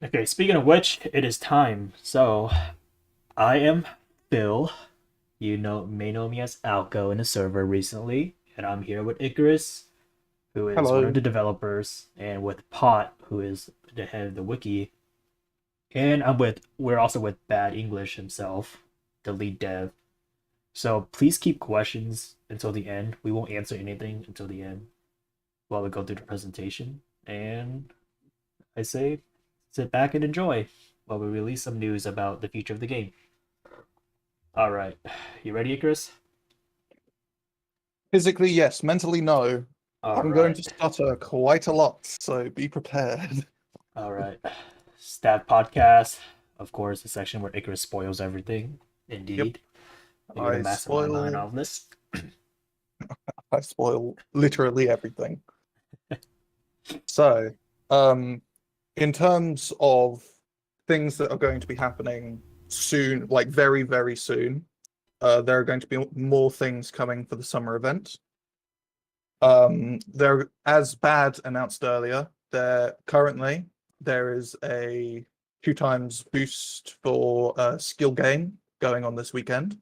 Okay, speaking of which, it is time. So, I am Phil. You may know me as Alco in the server recently, and I'm here with Icarus, who is one of the Hello. developers, and with Pot, who is the head of the Wiki, and we're also with Bad English himself, the lead dev. So please keep questions until the end. We won't answer anything until the end while we go through the presentation. And I say, sit back and enjoy while we release some news about the future of the game. All right, you ready, Icarus? Physically, yes. Mentally, no. All I'm going right, to stutter quite a lot, so be prepared. all right. Stat podcast, of course, the section where Icarus spoils everything. Yep. Indeed, you're the I mastermind behind spoil all of this. I spoil literally everything. So, um, in terms of things that are going to be happening soon, like very, very soon, there are going to be more things coming for the summer event. There, as Bad announced earlier, there is a 2 times boost for skill gain going on this weekend.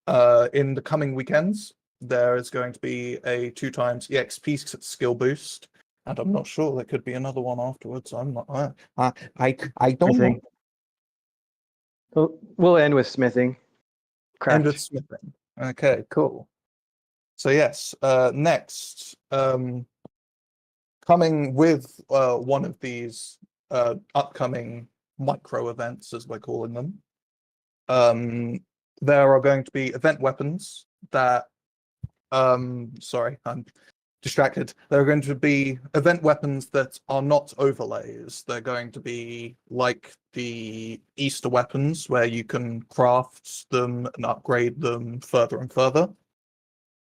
In the coming weekends, there is going to be a 2 times EXP skill boost, and I'm not sure there could be another one afterwards. I'm not. I don't know. Smithing. We'll end with smithing. End with Craft. smithing. Okay, cool. So yes, next, coming with one of these upcoming micro events, as we're calling them, there are going to be event weapons that. Sorry, I'm distracted. There are going to be event weapons that are not overlays. They're going to be like the Easter weapons, where you can craft them and upgrade them further and further,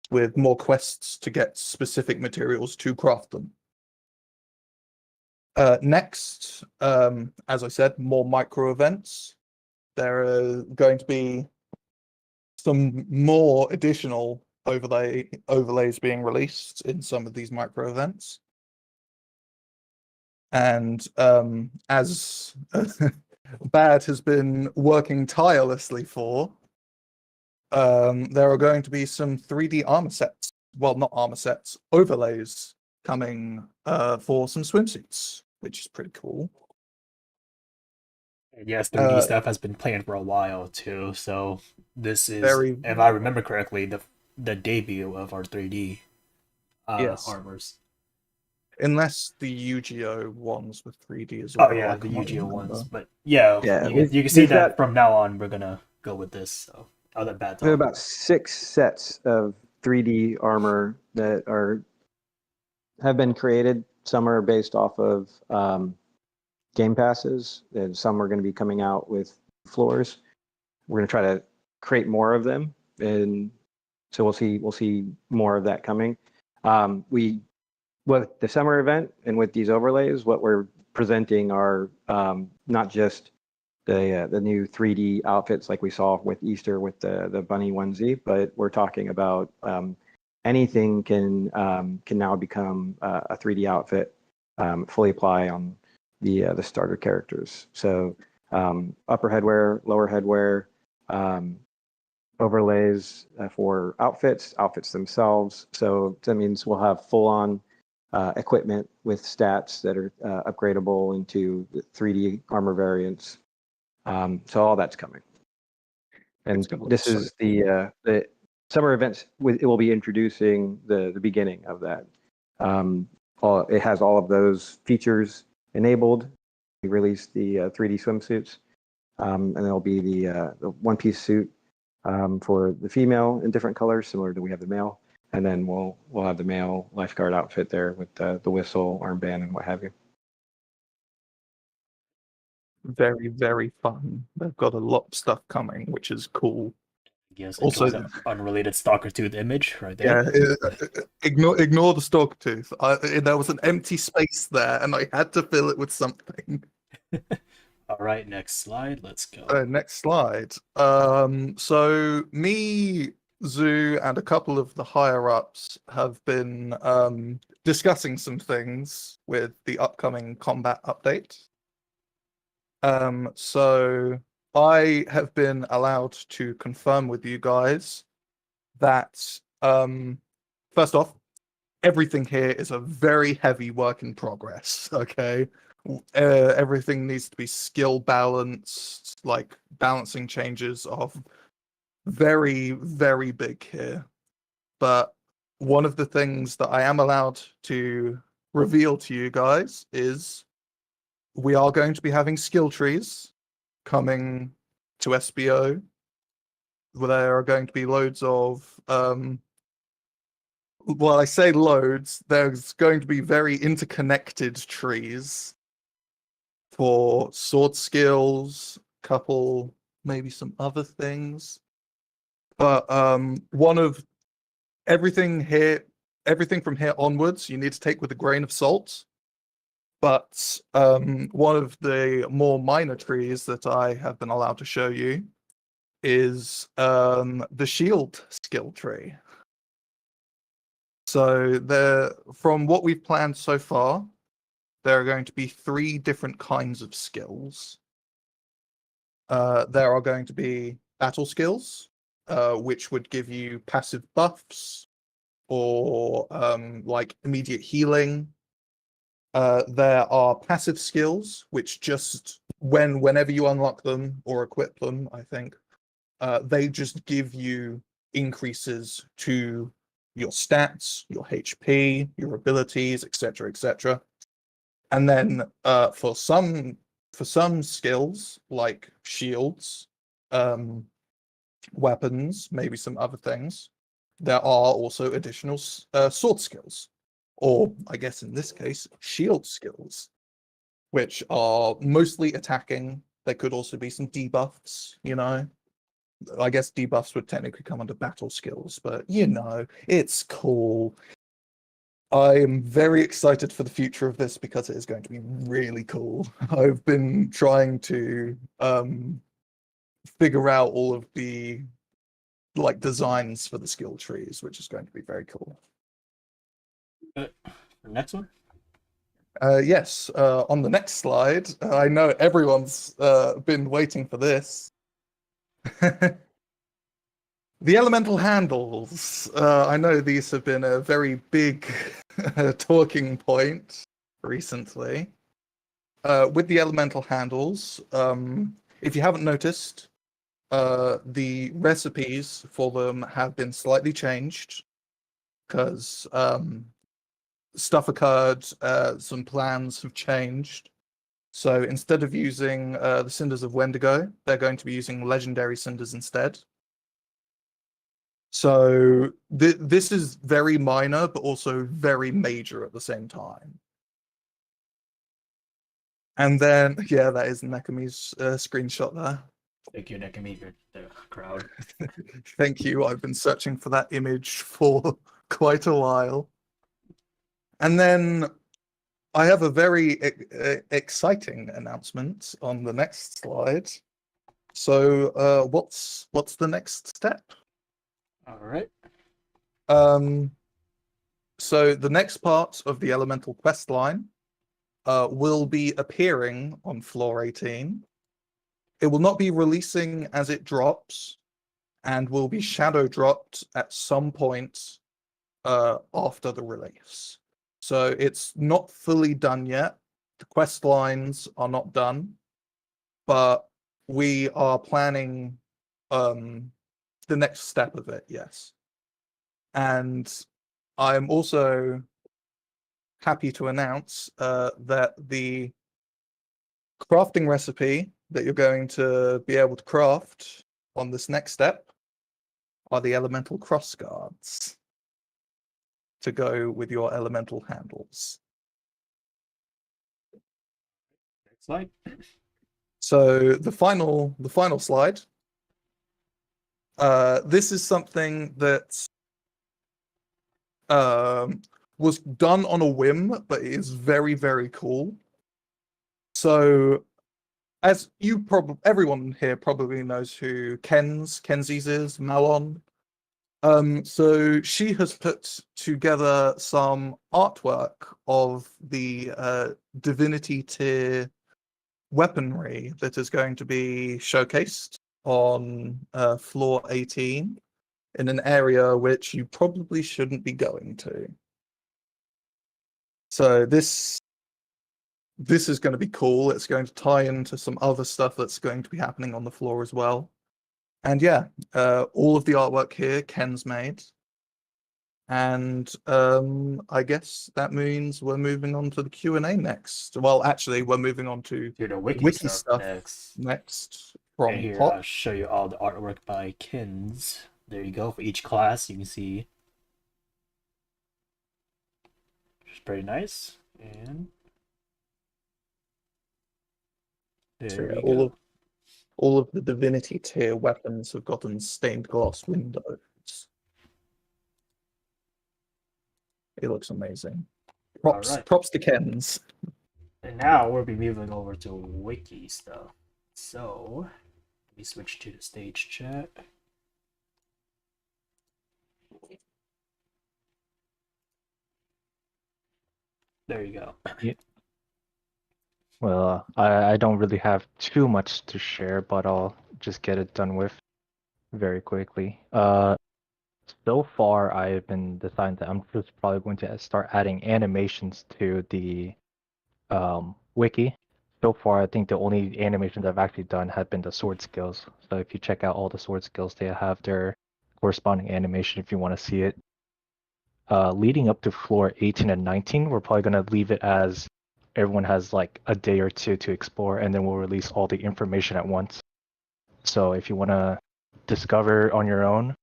with more quests to get specific materials to craft them. Next, as I said, more micro events. There are going to be some more additional overlays being released in some of these micro events. And as Bad has been working tirelessly for, there are going to be some 3D armor sets. Well, not armor sets, overlays coming for some swimsuits, which is pretty cool. And yes, 3D Uh, stuff has been planned for a while too. So this is, very, if I remember correctly, the debut of our 3D yes. armors. Unless the Yu-Gi-Oh ones with 3D as Oh well, yeah, I the can't Yu-Gi-Oh remember. ones. But yeah, Yeah, you can see we've that got from now on we're gonna go with this. So I'll let Bad talk. about 6 sets of 3D armor that are have been created. Some are based off of game passes, and some are going to be coming out with floors. We're going to try to create more of them, and so we'll see more of that coming. We with the summer event and with these overlays, what we're presenting are not just the new 3D outfits like we saw with Easter with the bunny onesie, but we're talking about anything can now become a 3D outfit, fully apply on the starter characters. So upper headwear, lower headwear, um, overlays for outfits themselves. So that means we'll have full on equipment with stats that are upgradable into the 3D armor variants. So all that's coming. It's And going to look this so is cool. the summer events. It will be introducing the beginning of that. It has all of those features enabled. We released the 3D swimsuits, and there'll be the one-piece suit for the female in different colors, similar to we have the male. And then we'll have the male lifeguard outfit there with the whistle, armband, and what have you. Very, very fun. They've got a lot of stuff coming, which is cool. Yes, enjoy Also, the unrelated Stalker Tooth image right there. yeah, ignore the stalk tooth. There was an empty space there, and I had to fill it with something. All right, next slide. Let's go. Next slide. So me, Zoo, and a couple of the higher ups have been discussing some things with the upcoming combat update. So I have been allowed to confirm with you guys that first off, everything here is a very heavy work in progress. Okay, everything needs to be skill balanced. Like balancing changes are very, very big here. But one of the things that I am allowed to reveal to you guys is we are going to be having skill trees coming to SBO. Where there are going to be loads of well, I say loads, there's going to be very interconnected trees for sword skills, couple, maybe some other things. But one of everything here, everything from here onwards, you need to take with a grain of salt. But one of the more minor trees that I have been allowed to show you is the shield skill tree. So from what we've planned so far, there are going to be 3 different kinds of skills. There are going to be battle skills, which would give you passive buffs or like immediate healing. There are passive skills, which just whenever you unlock them or equip them, I think, they just give you increases to your stats, your HP, your abilities, etc., etc. And then for some skills like shields, weapons, maybe some other things, there are also additional sword skills, or I guess in this case, shield skills, which are mostly attacking. There could also be some debuffs, you know. I guess debuffs would technically come under battle skills, but you know, it's cool. I am very excited for the future of this because it is going to be really cool. I've been trying to figure out all of the like designs for the skill trees, which is going to be very cool. Next one. Yes, on the next slide, I know everyone's been waiting for this. The elemental handles. I know these have been a very big talking point recently. With the elemental handles, if you haven't noticed, the recipes for them have been slightly changed because stuff occurred, some plans have changed. So instead of using the Cinders of Wendigo, they're going to be using legendary cinders instead. So this is very minor, but also very major at the same time. And then, yeah, that is Nekami's screenshot there. Thank you, Nekami, for the crowd. Thank you. I've been searching for that image for quite a while. And then I have a very exciting announcement on the next slide. So what's the next step? All right. So the next part of the elemental quest line will be appearing on floor 18. It will not be releasing as it drops and will be shadow dropped at some point after the release. So it's not fully done yet. The quest lines are not done, but we are planning the next step of it, yes. And I'm also happy to announce that the crafting recipe that you're going to be able to craft on this next step are the elemental crossguards to go with your elemental handles. Next slide. So the final slide. This is something that was done on a whim, but it is very, very cool. So as you everyone here probably knows who Kenzies is, Malon. So she has put together some artwork of the divinity tier weaponry that is going to be showcased on floor 18 in an area which you probably shouldn't be going to. So this is going to be cool. It's going to tie into some other stuff that's going to be happening on the floor as well. And yeah, all of the artwork here Ken's made. And I guess that means we're moving on to the Q&A next. Well, actually, we're moving on to Do the wiki, wiki stuff stuff and next from here, Pop. I'll show you all the artwork by Kins. There you go. For each class, you can see. Which is pretty nice. And there we go. All of the Divinity tier weapons have gotten stained glass windows. It looks amazing. Alright. Props to Ken's. And now we'll be moving over to wiki stuff. So, let me switch to the stage chat. There you go. Yeah. Well, I don't really have too much to share, but I'll just get it done with very quickly. So far I've been deciding that I'm just probably going to start adding animations to the wiki. So far, I think the only animations I've actually done have been the sword skills. So if you check out all the sword skills, they have their corresponding animation if you want to see it. Leading up to floor 18 and 19, we're probably going to leave it as everyone has like a day or two to explore, and then we'll release all the information at once. So if you want to discover on your own,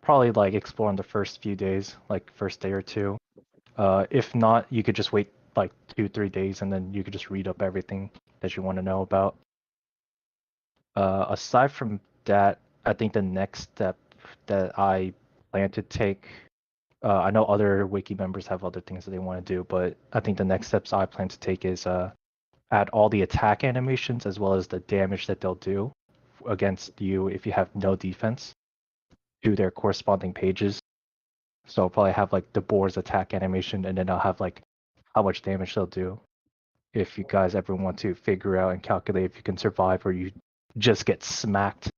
probably like explore on the first few days, like first day or two. If not, you could just wait like 2-3 days, and then you could just read up everything that you want to know about. Aside from that, I think the next step that I plan to take, I know other wiki members have other things that they want to do, but I think the next steps I plan to take is add all the attack animations as well as the damage that they'll do against you if you have no defense to their corresponding pages. So I'll probably have like the boar's attack animation, and then I'll have like how much damage they'll do. If you guys ever want to figure out and calculate if you can survive or you just get smacked.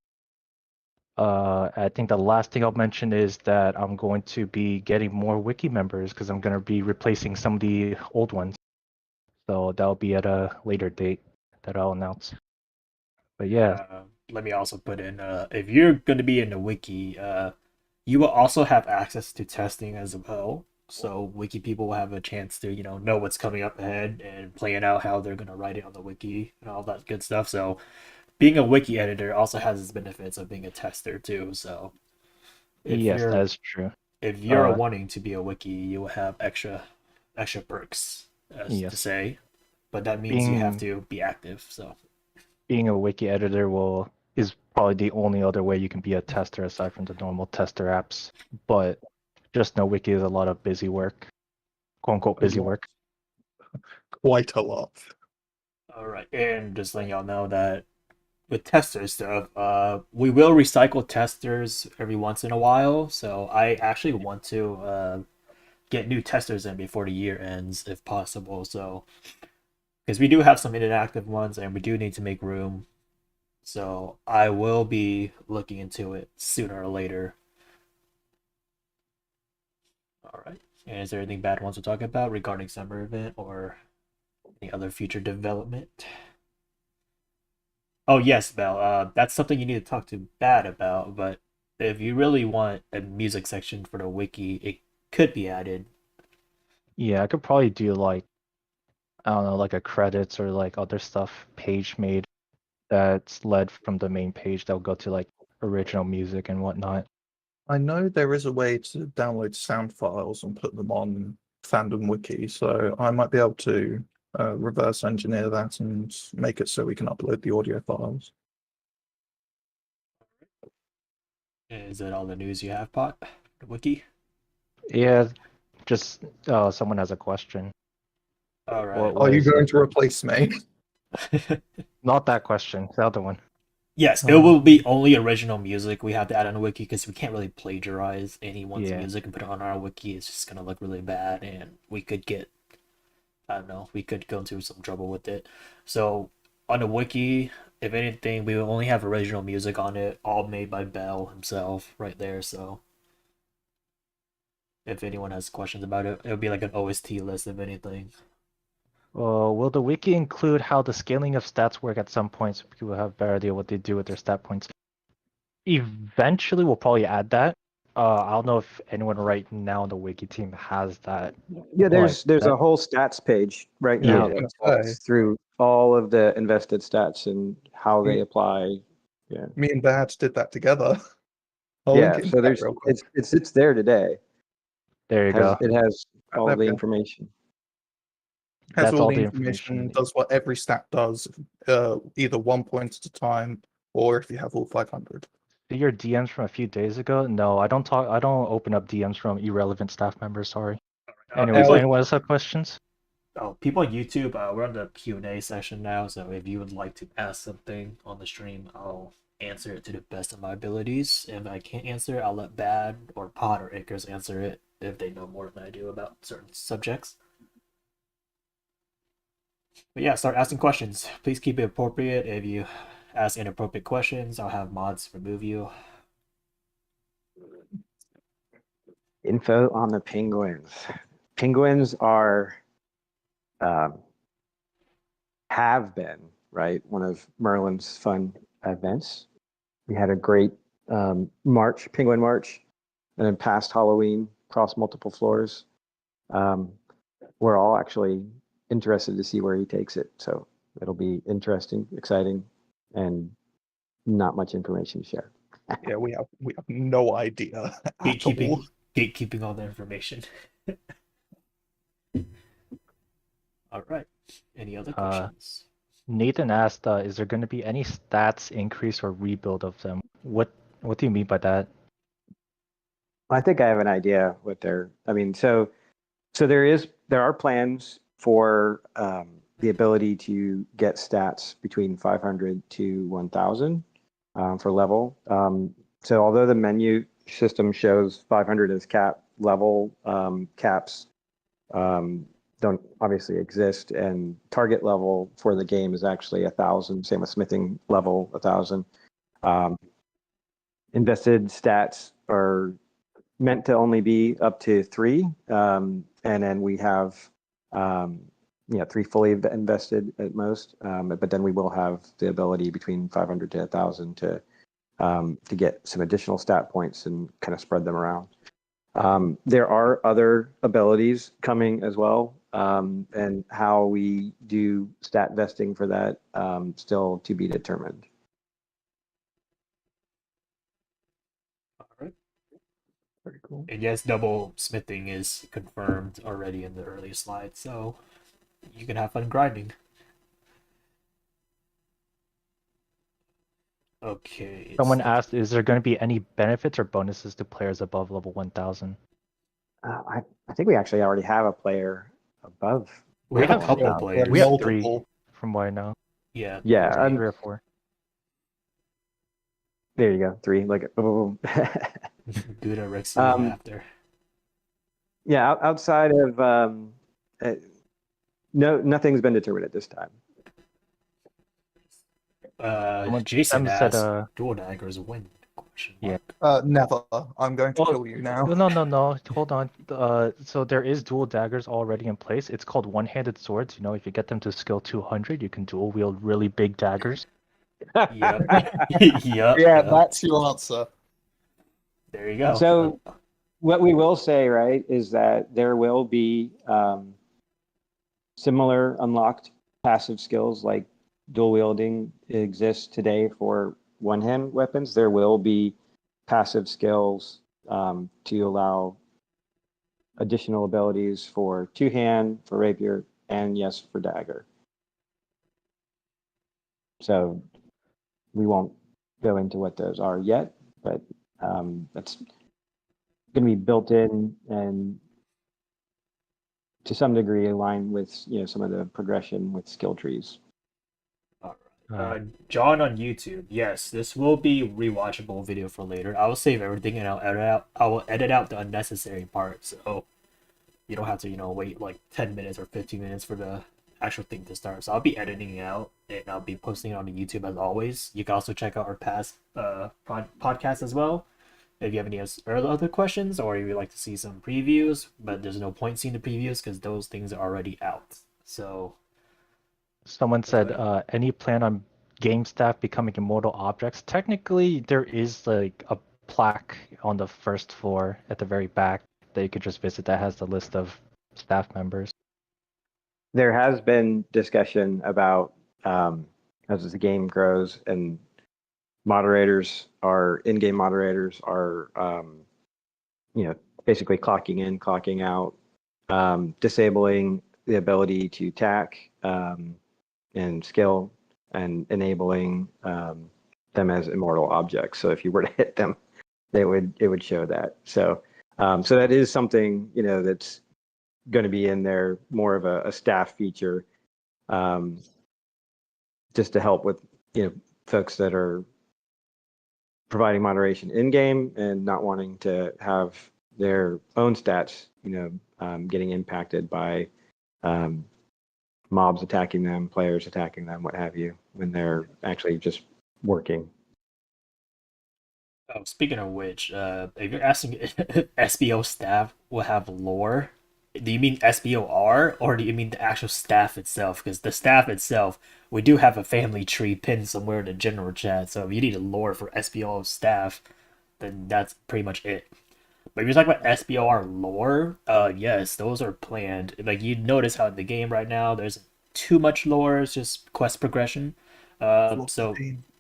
I think the last thing I'll mention is that I'm going to be getting more wiki members because I'm going to be replacing some of the old ones. So that'll be at a later date that I'll announce. But yeah. Let me also put in, if you're going to be in the wiki, you will also have access to testing as well. So wiki people will have a chance to, know what's coming up ahead and plan out how they're going to write it on the wiki and all that good stuff. So being a wiki editor also has its benefits of being a tester too. So Yes, that's true. If you're wanting to be a wiki, you will have extra perks, Yes. to say. But that means you have to be active. So being a wiki editor is probably the only other way you can be a tester aside from the normal tester apps. But just know wiki is a lot of busy work, quote unquote busy work. Quite a lot. All right, and just letting y'all know that with tester stuff, we will recycle testers every once in a while. So I actually want to get new testers in before the year ends, if possible. So because we do have some inactive ones, and we do need to make room. So I will be looking into it sooner or later. All right. And is there anything bad wants to talk about regarding summer event or any other future development? Oh yes, Belle. That's something you need to talk to Bad about. But if you really want a music section for the wiki, it could be added. Yeah, I could probably do like, I don't know, like a credits or like other stuff page made that's led from the main page that'll go to like original music and whatnot. I know there is a way to download sound files and put them on Fandom Wiki, so I might be able to reverse engineer that and make it so we can upload the audio files. Is that all the news you have, Pot? The wiki? Yeah, just someone has a question. All right. Are you going to replace me? Not that question, the other one. Yes, it will be only original music we have to add on the wiki because we can't really plagiarize anyone's music and put it on our wiki. It's just gonna look really bad, and we could get I don't know, we could go into some trouble with it. So on the wiki, if anything, we will only have original music on it, all made by Bell himself, right there. So if anyone has questions about it, it'll be like an OST list, if anything. Will the wiki include how the scaling of stats work at some point so people have a better idea what they do with their stat points? Eventually, we'll probably add that. I don't know if anyone right now on the wiki team has that. Yeah, there's Like that. a whole stats page right Yeah. now I was that gonna walks say, through all of the invested stats and how they Mm. apply. Yeah. me and Bad did that together. I'll link Yeah, it in so chat there's real quick. it's there today. There you go. It has Right, all there the we go. information. Has That's all all the the information, information. does what every stat does, either 1 point at a time, or if you have all 500. See your DMs from a few days ago? No, I don't talk. I don't open up DMs from irrelevant staff members. Sorry. Anyways, Alex- anyone else have questions? Oh, people on YouTube, we're on the Q&A session now, so if you would like to ask something on the stream, I'll answer it to the best of my abilities. If I can't answer it, I'll let Bad or Pod or Icarus answer it if they know more than I do about certain subjects. But yeah, start asking questions. Please keep it appropriate. If you ask inappropriate questions, I'll have mods remove you. Info on the penguins. Penguins are have been, right, one of Merlin's fun events. We had a great march, penguin march, and then past Halloween across multiple floors. We're all actually interested to see where he takes it. So it'll be interesting, exciting, and not much information to share. Yeah, we have no idea at all. Gatekeeping all the information. All right. Any other questions? Nathan asked, "Is there going to be any stats increase or rebuild of them?" What do you mean by that? I think I have an idea what they're. I mean, so there are plans for the ability to get stats between 500 to 1,000 for level. So although the menu system shows 500 as cap level, caps don't obviously exist, and target level for the game is actually 1,000. Same with smithing level, 1,000. Invested stats are meant to only be up to 3, and then we have 3 fully invested at most. But then we will have the ability between 500 to 1,000 to get some additional stat points and kind of spread them around. There are other abilities coming as well, and how we do stat vesting for that still to be determined. All right. Very cool. And yes, double smithing is confirmed already in the early slide, so you can have fun grinding. Okay. Someone asked, "Is there going to be any benefits or bonuses to players above level 1,000?" I think we actually already have a player above. We have a couple 1,000. players. We have multiple. 3, from what I know. Yeah. Yeah, 3 or 4. there you go, 3. Like, boom. Gouda Rexy after. Yeah, outside of nothing's been determined at this time. Jason said, asked, dual daggers win? Question Yeah. mark. Never. I'm going to kill you now. No. Hold on. So there is dual daggers already in place. It's called one-handed swords. You know, if you get them to skill 200, you can dual wield really big daggers. Yep. Yep. Yeah, Yep. that's your answer. There you go. So what we will say, right, is that there will be similar unlocked passive skills like dual wielding exists today for one-hand weapons. There will be passive skills to allow additional abilities for two-hand, for rapier, and yes, for dagger. So we won't go into what those are yet, but that's going to be built in and to some degree aligned with some of the progression with skill trees. John on YouTube. Yes, this will be rewatchable video for later. I will save everything and I will edit out the unnecessary parts. So you don't have to wait like 10 minutes or 15 minutes for the actual thing to start. So I'll be editing it out and I'll be posting it on the YouTube as always. You can also check out our past podcasts as well if you have any other questions or if you'd like to see some previews. But there's no point seeing the previews because those things are already out. So Someone said, right. any plan on game staff becoming immortal objects? Technically, there is like a plaque on the first floor at the very back that you could just visit that has the list of staff members. There has been discussion about as the game grows and in-game moderators are, basically clocking in, clocking out, disabling the ability to tack and skill, and enabling them as immortal objects. So if you were to hit them, it would show that. So that is something that's going to be in there, more of a staff feature, just to help with folks that are providing moderation in game and not wanting to have their own stats getting impacted by mobs attacking them, players attacking them, what have you, when they're actually just working. Oh, speaking of which, if you're asking if SBO staff will have lore, do you mean SBOR or do you mean the actual staff itself? Because the staff itself, we do have a family tree pinned somewhere in the general chat. So if you need a lore for SBO staff, then that's pretty much it. But if you're talking about SBOR lore, yes, those are planned. Like you notice how in the game right now, there's too much lore. It's just quest progression. So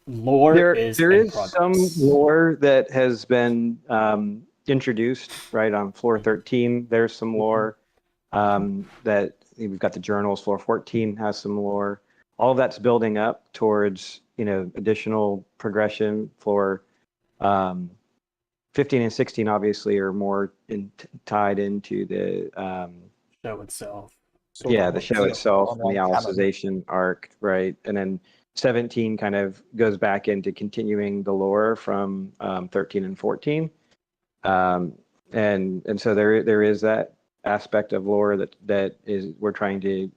lore There is there in is some progress. lore that has been introduced right on floor 13. There's some lore that we've got. The journals. Floor 14 has some lore. All of that's building up towards additional progression. Floor 15 and 16 obviously are more tied into the Show itself. the show itself and the Alicization arc, right? And then 17 kind of goes back into continuing the lore from 13 and 14. And so there is that aspect of lore that is we're trying to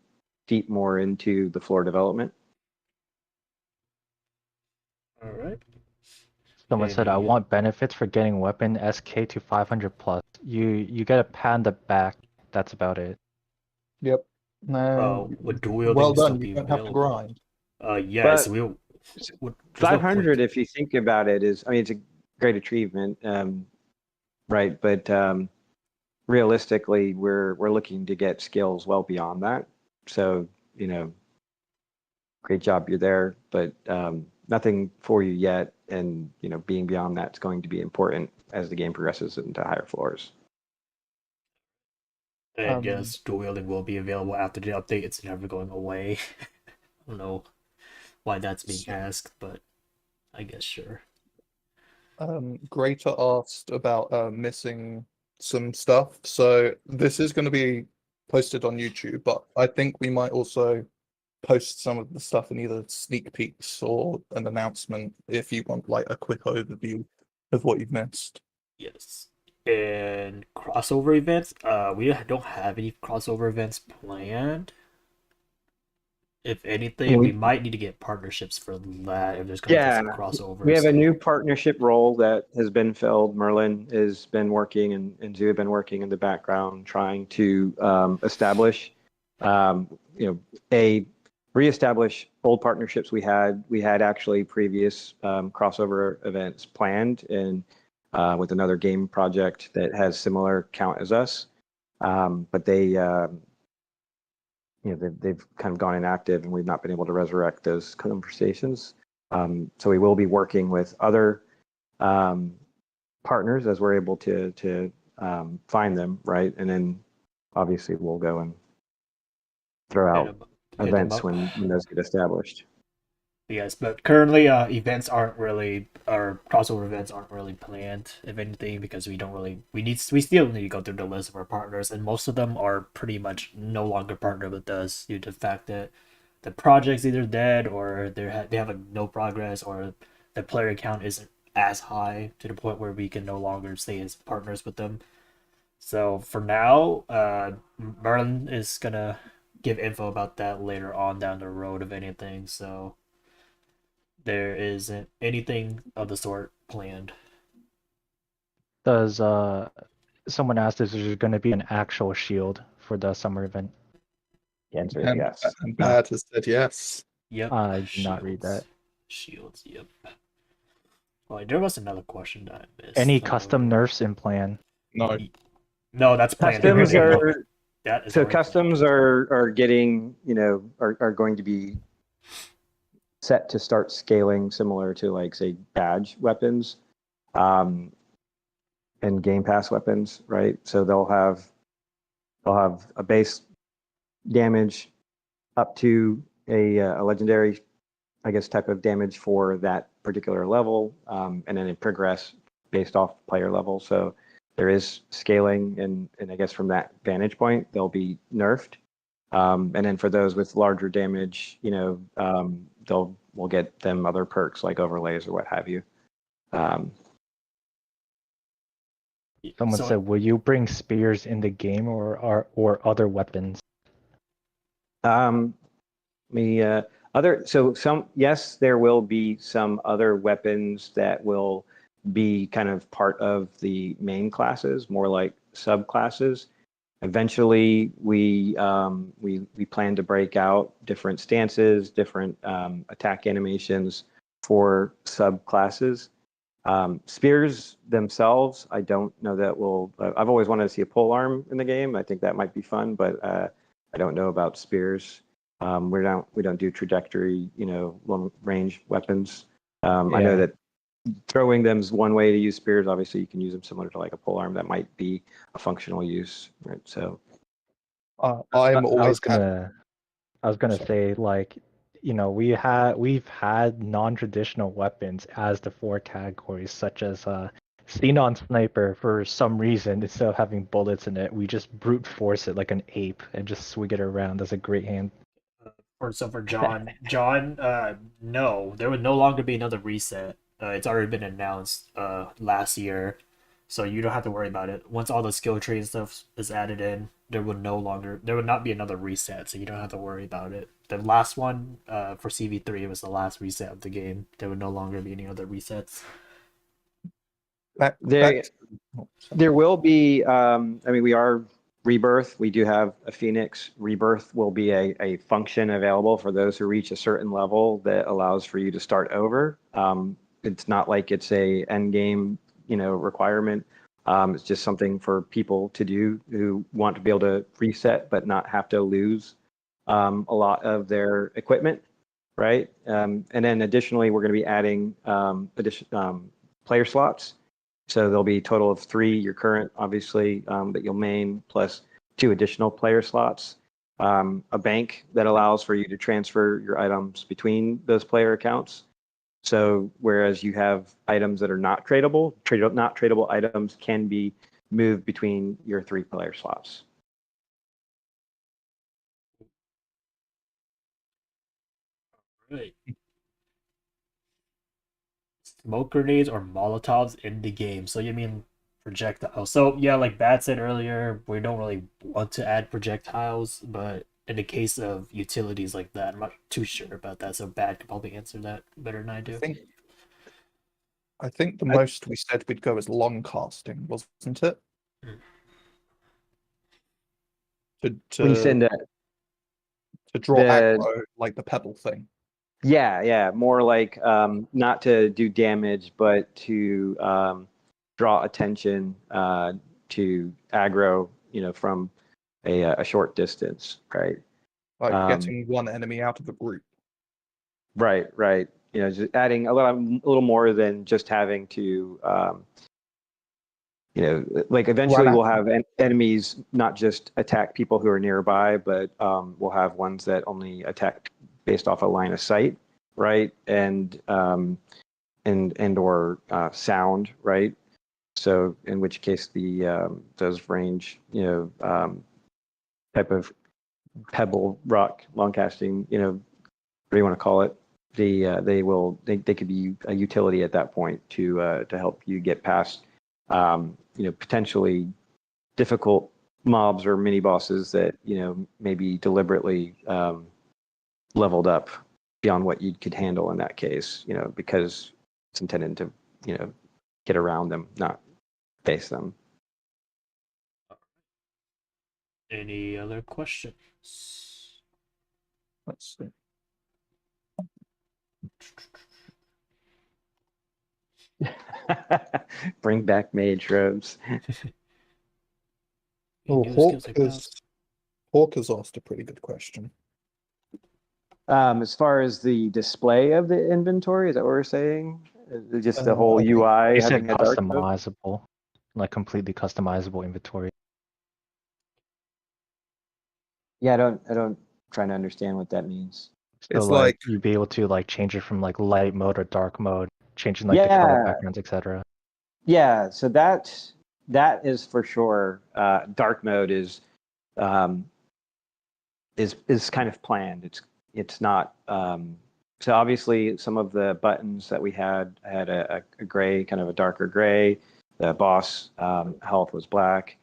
deep more into the floor development. All right. Someone said, I want benefits for getting weapon SK to 500 plus. You get a pad in the back. That's about it. Yep. No. Would dual Well wielding still done. be You don't have to available? grind. Yes, But we'll. There's no 500, point. if you think about it, it's a great achievement, right? But realistically, we're looking to get skills well beyond that. So great job, you're there, but nothing for you yet. And being beyond that is going to be important as the game progresses into higher floors. And yes, dual wielding will be available after the update. It's never going away. I don't know why that's being asked, but I guess sure. Greater asked about missing some stuff. So this is going to be posted on YouTube, but I think we might also post some of the stuff in either sneak peeks or an announcement if you want like a quick overview of what you've missed. Yes. And crossover events, we don't have any crossover events planned. If anything, we might need to get partnerships for that if there's going to be some crossovers. We have a new partnership role that has been filled. Merlin has been working and Zoo have been working in the background trying to establish, reestablish old partnerships we had. We had actually previous crossover events planned and with another game project that has similar count as us, but they they've kind of gone inactive and we've not been able to resurrect those conversations. So we will be working with other partners as we're able to find them, right? And then obviously we'll go and throw out events when those get established. Yes, but currently events aren't really, or crossover events aren't really planned, if anything, because we still need to go through the list of our partners, and most of them are pretty much no longer partnered with us due to the fact that the project's either dead or they have no progress, or the player count isn't as high to the point where we can no longer stay as partners with them. So for now, Merlin is gonna give info about that later on down the road, if anything. So there isn't anything of the sort planned. Does someone asked if there's going to be an actual shield for the summer event? The answer is yes. And Bad has said yes. Yep. I did not read that. Shields. Yep. Oh, there was another question that I missed. Any custom nerfs in plan? No. No, that's planned. Customs are that is so already customs are getting, are going to be set to start scaling similar to, like, say, badge weapons, and Game Pass weapons, right? So they'll have a base damage up to a legendary, I guess, type of damage for that particular level, and then it progress based off player level. So there is scaling, and I guess from that vantage point, they'll be nerfed. And then for those with larger damage, we'll get them other perks like overlays or what have you. Someone said, "Will you bring spears in the game or other weapons?" Yes, there will be some other weapons that will be kind of part of the main classes, more like subclasses. Eventually, we plan to break out different stances, different attack animations for subclasses. Spears themselves, I don't know that will. I've always wanted to see a pole arm in the game. I think that might be fun, but I don't know about spears. We don't do trajectory, long range weapons. I know that throwing them is one way to use spears. Obviously, you can use them similar to like a pole arm. That might be a functional use, right? So, I'm always I was gonna say, like, we've had non-traditional weapons as the 4 categories, such as Xenon Sniper. For some reason, instead of having bullets in it, we just brute force it like an ape and just swing it around. That's a great hand. For John, no, there would no longer be another reset. It's already been announced last year, so you don't have to worry about it. Once all the skill tree and stuff is added in, there would not be another reset, so you don't have to worry about it. The last one for CV3 was the last reset of the game. There would no longer be any other resets. There will be. We are Rebirth. We do have a Phoenix. Rebirth will be a function available for those who reach a certain level that allows for you to start over. It's not like it's a end game, requirement. It's just something for people to do who want to be able to reset but not have to lose a lot of their equipment, right? And then additionally, we're going to be adding player slots. So there'll be a total of 3, your current, obviously, that you'll main, plus 2 additional player slots. A bank that allows for you to transfer your items between those player accounts. So whereas you have items that are not tradable, not tradable items can be moved between your 3 player slots. Right. Smoke grenades or Molotovs in the game. So you mean projectiles? So yeah, like Bat said earlier, we don't really want to add projectiles, but in the case of utilities like that, I'm not too sure about that. So Bat could probably answer that better than I do. I think the most we said we'd go is long casting, wasn't it? We send to draw aggro, like the pebble thing. Yeah, more like not to do damage, but to draw attention to aggro, from a short distance, right? Like getting one enemy out of the group. Right. Just adding a little more than just having to, like eventually we'll have enemies not just attack people who are nearby, but we'll have ones that only attack based off a line of sight, right? And or sound, right? So in which case those range, type of pebble rock long casting, what do you want to call it? They could be a utility at that point to help you get past, potentially difficult mobs or mini bosses that maybe deliberately leveled up beyond what you could handle in that case, because it's intended to get around them, not face them. Any other questions? Let's see. Bring back mage robes. Oh, New skills like Hawk has asked a pretty good question. As far as the display of the inventory, is that what we're saying? Just the whole I think UI They said having a dark mode? customizable, like completely customizable inventory. Yeah, I don't trying to understand what that means. So It's like like you'd be able to like change it from like light mode or dark mode, changing like the color Yeah, backgrounds, etc. yeah. So that is for sure. Dark mode um, is kind of planned. It's not. So obviously, some of the buttons that we had a gray, kind of a darker gray. The boss health was black.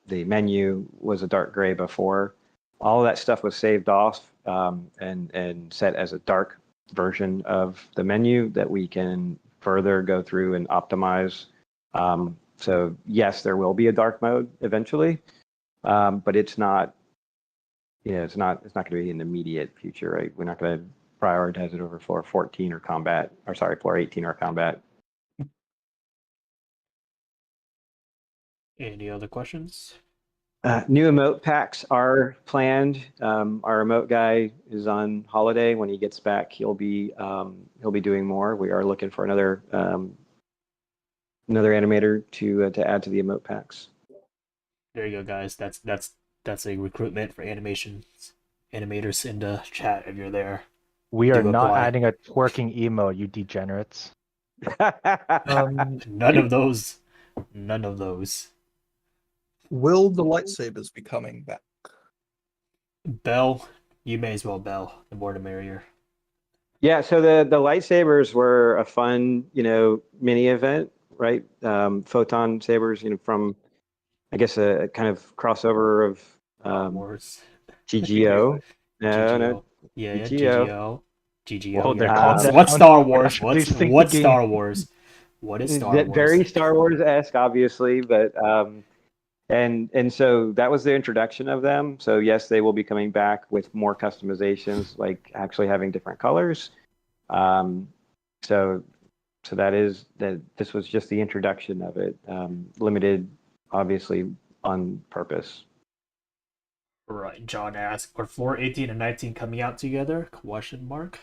The menu was a dark gray before. All of that stuff was saved off and set as a dark version of the menu that we can further go through and optimize. So yes, there will be a dark mode eventually, but it's not. It's not going to be in the immediate future, right? We're not going to prioritize it over floor 14 or combat, or sorry, floor 18 or combat. Any other questions? New emote packs are planned. Our emote guy is on holiday. When he gets back, he'll be doing more. We are looking for another animator to add to the emote packs. There you go, guys. That's a recruitment for animators in the chat if you're there. We are Do not apply. adding a twerking emote, you degenerates. None of those. None of those. will the lightsabers be coming back? Bell, you may as well bell. The more the merrier. Yeah, so the lightsabers were a fun, mini event, right? Photon sabers, from I guess a kind of crossover of Star Wars. GGO. No, GGO. Yeah, GGO. GGO. GGO. Whoa there, Yeah. calm What's down. Star We're Wars? actually What's thinking. Star Wars? What is Star Wars? Very Star Wars-esque, obviously, but and so that was the introduction of them. So yes, they will be coming back with more customizations, like actually having different colors. So that is that. This was just the introduction of it, limited, obviously, on purpose. Right. John asked, are floor 18 and 19 coming out together? Question mark.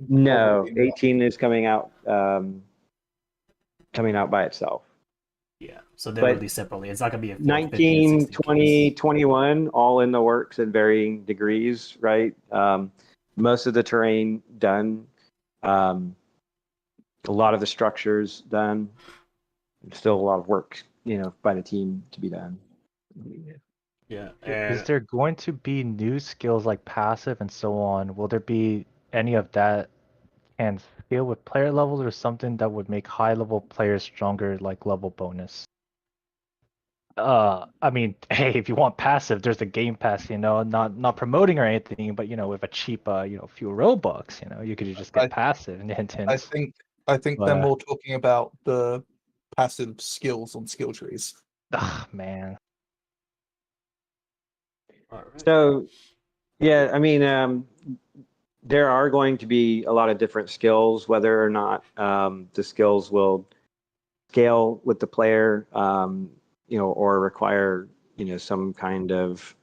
No, Probably not. 18 is coming out by itself. Yeah. So they're But released separately. It's not gonna be a floor 15 and 19, 16 20, case. 21, all in the works in varying degrees, right? Most of the terrain done. A lot of the structures done. Still a lot of work, by the team to be done. Yeah. Is And there going to be new skills like passive and so on? Will there be any of that can scale with player levels or something that would make high level players stronger, like level bonus? I mean, hey, if you want passive, there's the game pass, not promoting or anything, but with a cheap few Robux, you could just get I passive and I hints. think I think they're more talking about the passive skills on skill trees. Man. all right. So, yeah, I mean, there are going to be a lot of different skills, whether or not the skills will scale with the player, or require, some kind of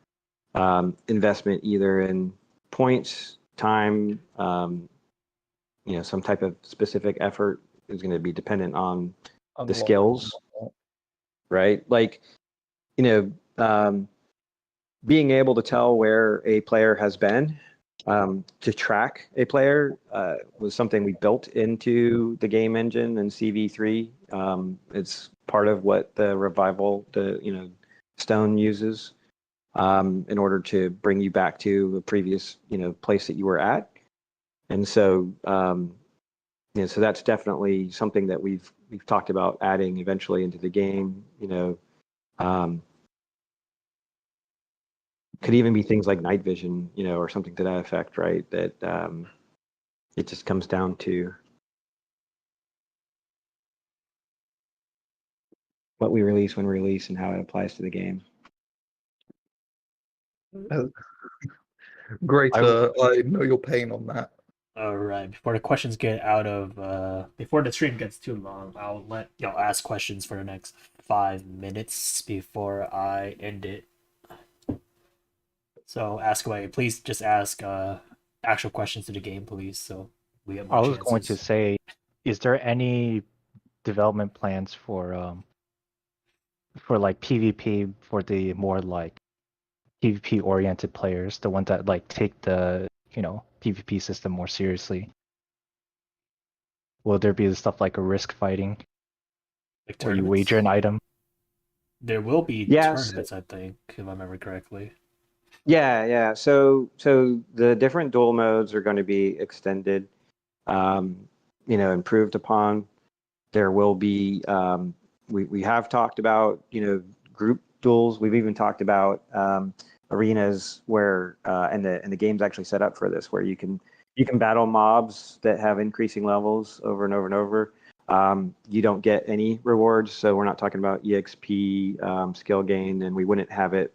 investment either in points, time, some type of specific effort is going to be dependent on the skills, right? Like, being able to tell where a player has been, to track a player, was something we built into the game engine and CV3. It's part of what the revival, stone uses, in order to bring you back to a previous, place that you were at. And so, so that's definitely something that we've talked about adding eventually into the game. Could even be things like night vision, or something to that effect, right? That it just comes down to what we release when we release and how it applies to the game. Great. I know your pain on that. All right. Before the questions get before the stream gets too long, I'll let y'all ask questions for the next 5 minutes before I end it. So ask away. Please just ask actual questions to the game, please. So we get more I was going to chances. say, is there any development plans for like PvP for the more like PvP oriented players, the ones that like take the PvP system more seriously? Will there be stuff like a risk fighting Like where you tournaments? wager an item? There will be Yes. tournaments, I think, if I remember correctly. Yeah. So the different duel modes are going to be extended, improved upon. There will be, we have talked about, group duels. We've even talked about arenas where, and the game's actually set up for this, where you can battle mobs that have increasing levels over and over and over. You don't get any rewards, so we're not talking about EXP skill gain, and we wouldn't have it,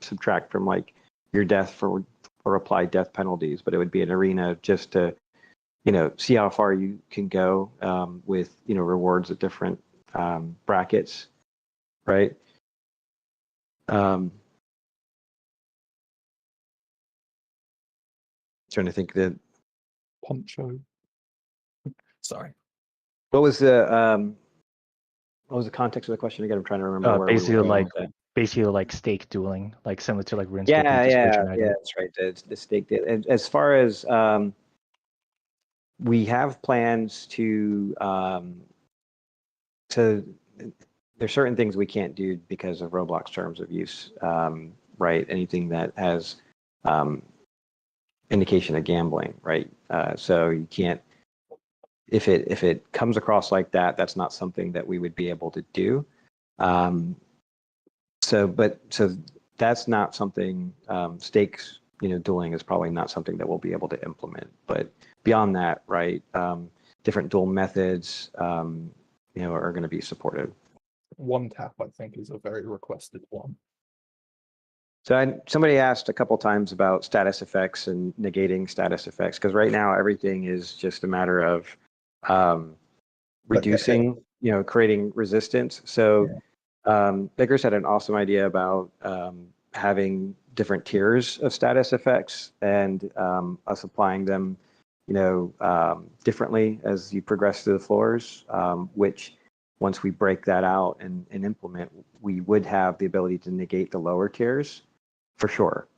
subtract from like your death or apply death penalties, but it would be an arena just to, see how far you can go with, rewards at different brackets, right? Trying to think that. Poncho. Sorry. What was the context of the question again? I'm trying to remember where Basically we were going like with that. basically like stake dueling, like similar to like RuneScape. Yeah, that's right. The stake deal. And as far as we have plans to there's certain things we can't do because of Roblox terms of use, right? Anything that has indication of gambling, right? So you can't, if it comes across like that, that's not something that we would be able to do. So that's not something, stakes, dueling is probably not something that we'll be able to implement. But beyond that, right, different duel methods, are going to be supported. One tap, I think, is a very requested one. So somebody asked a couple times about status effects and negating status effects, because right now everything is just a matter of reducing, creating resistance. So Baker's had an awesome idea about having different tiers of status effects and us applying them, differently as you progress through the floors, which once we break that out and implement, we would have the ability to negate the lower tiers for sure.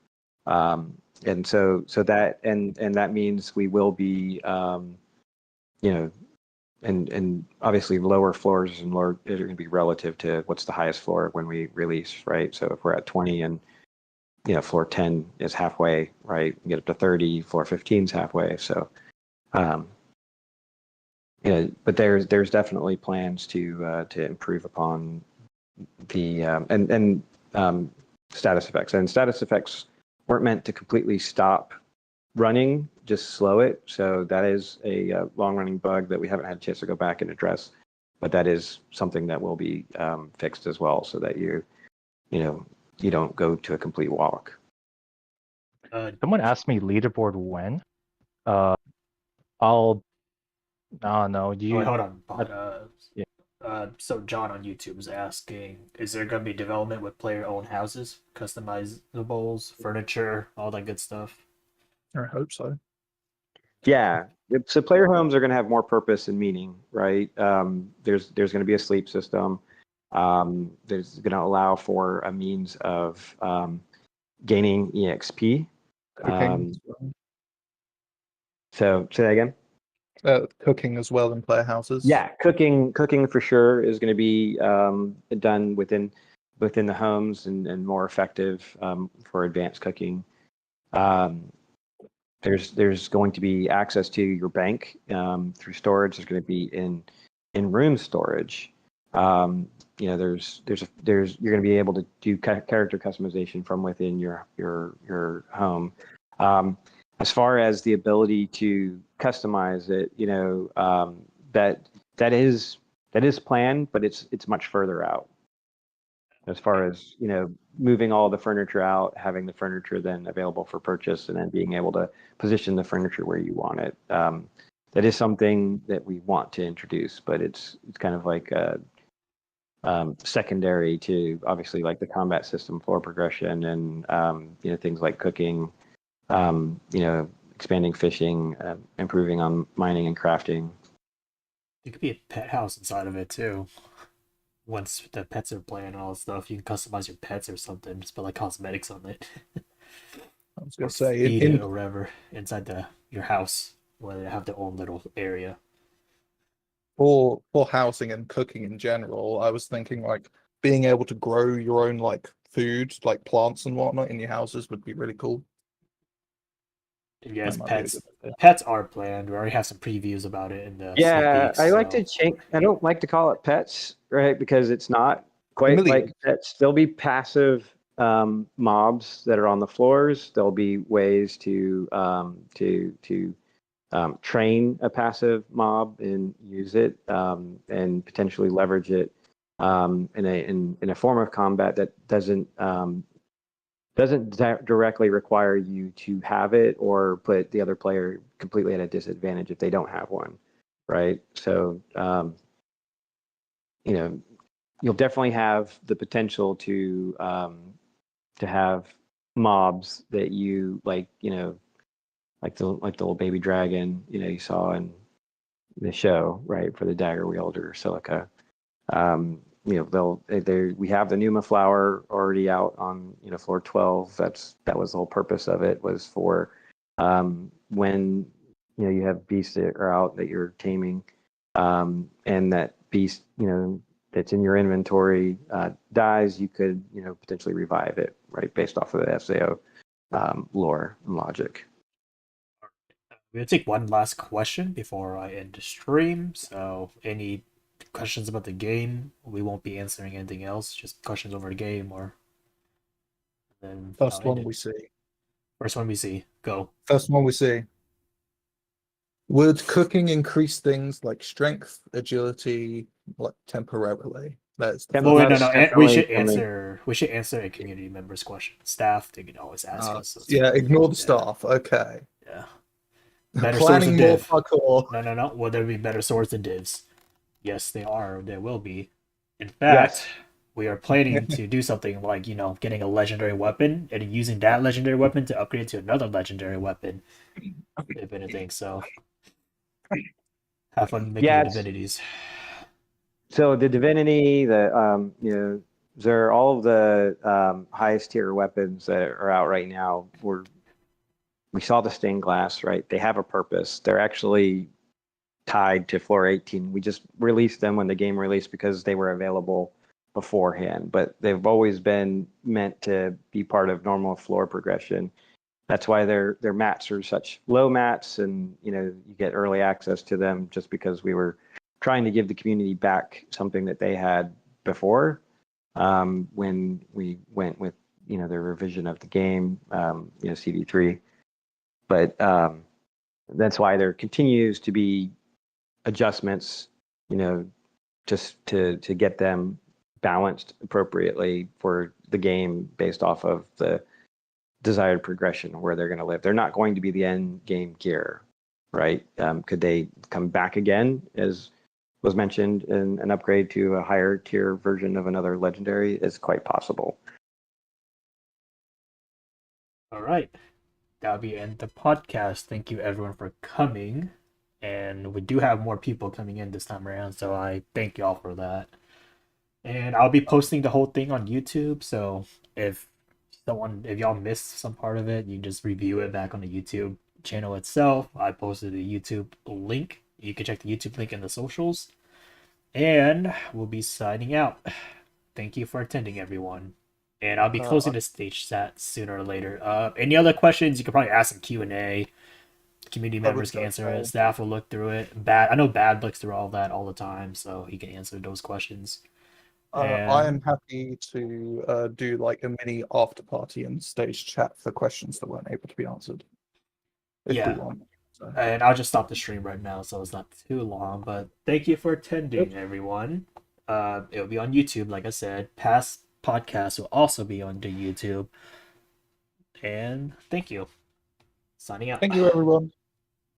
And so that, and that means we will be, and obviously lower floors and lower are going to be relative to what's the highest floor when we release, right? So if we're at 20 and floor 10 is halfway, right? We get up to 30, floor 15 is halfway. So but there's definitely plans to improve upon the status effects. And status effects weren't meant to completely stop running, just slow it. So that is a long-running bug that we haven't had a chance to go back and address, but that is something that will be fixed as well, so that you don't go to a complete walk. Someone asked me leaderboard when. No, you. Wait, hold on. Yeah. So John on YouTube is asking, is there going to be development with player-owned houses, customizables, furniture, all that good stuff? I hope so. Yeah. So player homes are going to have more purpose and meaning, right? There's going to be a sleep system. There's going to allow for a means of gaining EXP. Cooking. So say that again. Cooking as well in player houses. Yeah, cooking for sure is going to be done within the homes and more effective for advanced cooking. There's going to be access to your bank through storage. There's going to be in room storage. You're going to be able to do character customization from within your home. As far as the ability to customize it, that is planned, but it's much further out. As far as moving all the furniture out, having the furniture then available for purchase, and then being able to position the furniture where you want it. That is something that we want to introduce, but it's kind of like secondary to obviously like the combat system, floor progression, and things like cooking, expanding fishing, improving on mining and crafting. It could be a pet house inside of it too. Once the pets are playing and all that stuff, you can customize your pets or something. Just put like cosmetics on it. I was Or going to say, feed it or whatever inside your house, where they have their own little area. for housing and cooking in general, I was thinking like being able to grow your own like food, like plants and whatnot in your houses would be really cool. Yes, That might be a pets. good idea. Pets are planned. We already have some previews about it in the sneak Yeah, peeks. I like So to change. I don't like to call it pets, right? Because it's not quite Familiar. like pets. There'll be passive mobs that are on the floors. There'll be ways to train a passive mob and use it, and potentially leverage it in a form of combat that doesn't directly require you to have it or put the other player completely at a disadvantage if they don't have one, right? So you'll definitely have the potential to have mobs that you like, like the little baby dragon, you saw in the show, right, for the dagger wielder Silica. We have the Numa flower already out on floor 12. That was the whole purpose of it, was for when you have beasts that are out that you're taming, and that beast that's in your inventory dies, you could potentially revive it, right, based off of the SAO lore and logic. we'll take one last question before I end the stream. So, any questions about the game? We won't be answering anything else. Just questions over the game, or then First I'll end one it. we see. First one we see. Go. First one we see. Would cooking increase things like strength, agility, like temporarily? That's the Yep, Well, first wait, no, that's no. question. We definitely should something. answer. We should answer a community member's question. Staff, they can always ask us. So Yeah, ignore the yeah, staff. Okay. yeah. Better swords Planning than more div. parkour. No. Will there be better swords than divs? Yes, they are. There will be. In Yes. fact, we are planning to do something like, getting a legendary weapon and using that legendary weapon to upgrade to another legendary weapon, if anything. So, have fun making Yeah, your it's, divinities. so the divinity, they're all of the highest tier weapons that are out right now. We saw the stained glass, right? They have a purpose. They're actually tied to floor 18. We just released them when the game released because they were available beforehand, but they've always been meant to be part of normal floor progression. That's why their mats are such low mats, and you get early access to them just because we were trying to give the community back something that they had before, when we went with the revision of the game, CV3. But that's why there continues to be adjustments, just to get them balanced appropriately for the game based off of the desired progression where they're going to live. They're not going to be the end game gear, right? Could they come back again, as was mentioned, in an upgrade to a higher tier version of another legendary? Is quite possible. All right. That'll be end the podcast. Thank you everyone for coming. And we do have more people coming in this time around, so I thank y'all for that. And I'll be posting the whole thing on YouTube, so if y'all missed some part of it, you can just review it back on the YouTube channel itself. I posted the YouTube link. You can check the YouTube link in the socials. And we'll be signing out. Thank you for attending, everyone. And I'll be closing the stage chat sooner or later. Any other questions, you can probably ask in Q&A. community I would members can say answer so. it. Staff will look through it. I know Bad looks through all that all the time, so he can answer those questions. I And am happy to do like a mini after party and stage chat for questions that weren't able to be answered if we yeah, want. So, and I'll just stop the stream right now so it's not too long. But thank you for attending, everyone. It'll be on YouTube, like I said. Past podcasts will also be on the YouTube. And thank you. Signing out. thank you, everyone.